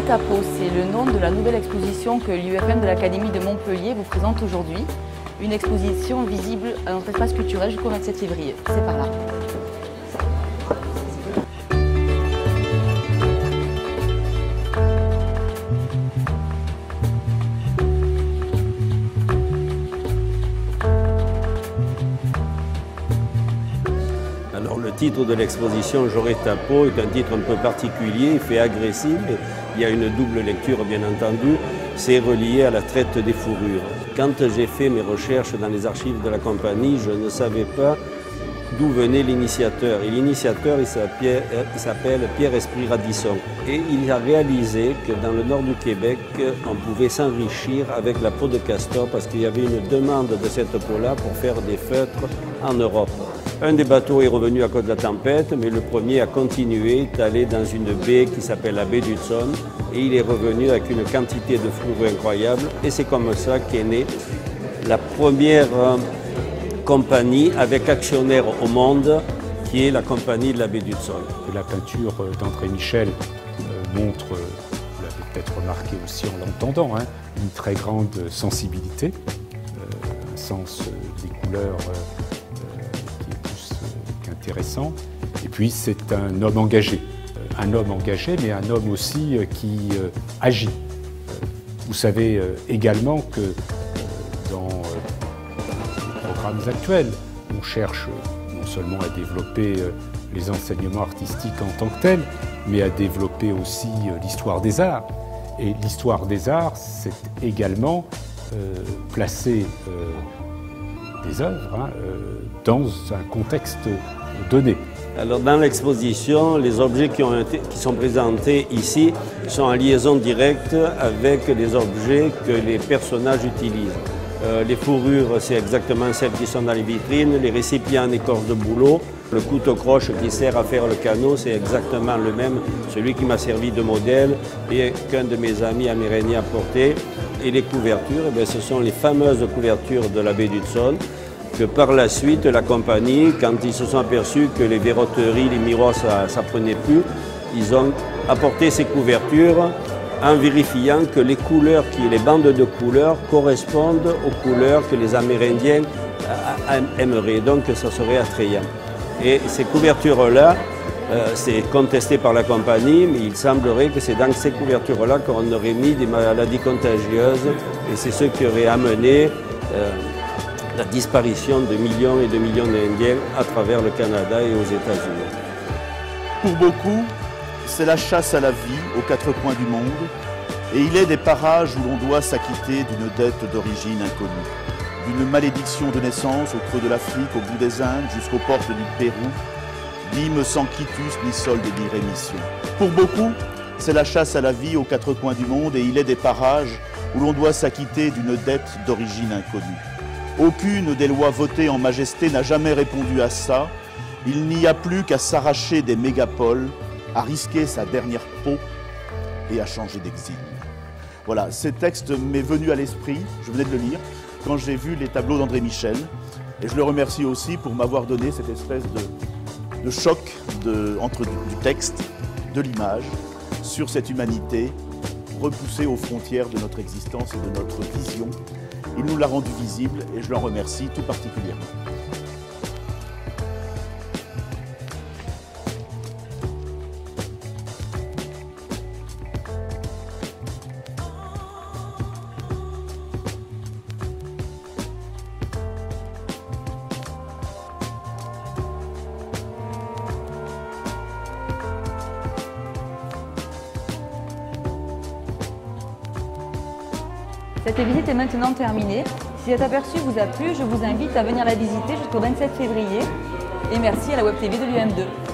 ta peau, c'est le nom de la nouvelle exposition que l'UFM de l'Académie de Montpellier vous présente aujourd'hui. Une exposition visible à notre espace culturel jusqu'au 27 février. C'est par là. Alors le titre de l'exposition « J'aurai ta peau » est un titre un peu particulier, il fait agressif, et il y a une double lecture bien entendu, c'est relié à la traite des fourrures. Quand j'ai fait mes recherches dans les archives de la compagnie, je ne savais pas d'où venait l'initiateur. Et l'initiateur, il s'appelle Pierre-Esprit Radisson. Et il a réalisé que dans le nord du Québec, on pouvait s'enrichir avec la peau de castor parce qu'il y avait une demande de cette peau-là pour faire des feutres en Europe. Un des bateaux est revenu à cause de la tempête, mais le premier a continué, est allé dans une baie qui s'appelle la baie d'Hudson, et il est revenu avec une quantité de fourrure incroyable. Et c'est comme ça qu'est née la première compagnie avec actionnaire au monde, qui est la compagnie de la baie d'Hudson. La peinture d'André Michel montre, vous l'avez peut-être remarqué aussi en l'entendant, une très grande sensibilité, un sens des couleurs qui est plus qu'intéressant. Et puis c'est un homme engagé, mais un homme aussi qui agit. Vous savez également que dans les programmes actuels, on cherche non seulement à développer les enseignements artistiques en tant que tels, mais à développer aussi l'histoire des arts. Et l'histoire des arts, c'est également placer des œuvres dans un contexte donné. Alors dans l'exposition, les objets qui sont présentés ici sont en liaison directe avec les objets que les personnages utilisent. Les fourrures, c'est exactement celles qui sont dans les vitrines, les récipients en écorce de bouleau, le couteau-croche qui sert à faire le canot, c'est exactement le même, celui qui m'a servi de modèle et qu'un de mes amis amérindiens a porté. Et les couvertures, ce sont les fameuses couvertures de la baie d'Hudson, que par la suite, la compagnie, quand ils se sont aperçus que les verroteries, les miroirs, ça ne prenait plus, ils ont apporté ces couvertures en vérifiant que les couleurs, les bandes de couleurs correspondent aux couleurs que les Amérindiens aimeraient, donc ça serait attrayant. Et ces couvertures-là, c'est contesté par la compagnie, mais il semblerait que c'est dans ces couvertures-là qu'on aurait mis des maladies contagieuses, et c'est ce qui aurait amené la disparition de millions et de millions d'Indiens à travers le Canada et aux États-Unis. Pour beaucoup, c'est la chasse à la vie aux quatre coins du monde, et il est des parages où l'on doit s'acquitter d'une dette d'origine inconnue, d'une malédiction de naissance au creux de l'Afrique, au bout des Indes, jusqu'aux portes du Pérou, dîme sans quitus, ni solde, ni rémission. Pour beaucoup, c'est la chasse à la vie aux quatre coins du monde, et il est des parages où l'on doit s'acquitter d'une dette d'origine inconnue. Aucune des lois votées en majesté n'a jamais répondu à ça. Il n'y a plus qu'à s'arracher des mégapoles, à risquer sa dernière peau et à changer d'exil. Voilà, ces textes m'est venu à l'esprit, je venais de le lire, quand j'ai vu les tableaux d'André Michel. Et je le remercie aussi pour m'avoir donné cette espèce de choc entre du texte, de l'image, sur cette humanité repoussée aux frontières de notre existence et de notre vision. Il nous l'a rendu visible et je l'en remercie tout particulièrement. Cette visite est maintenant terminée. Si cet aperçu vous a plu, je vous invite à venir la visiter jusqu'au 27 février. Et merci à la Web TV de l'UM2.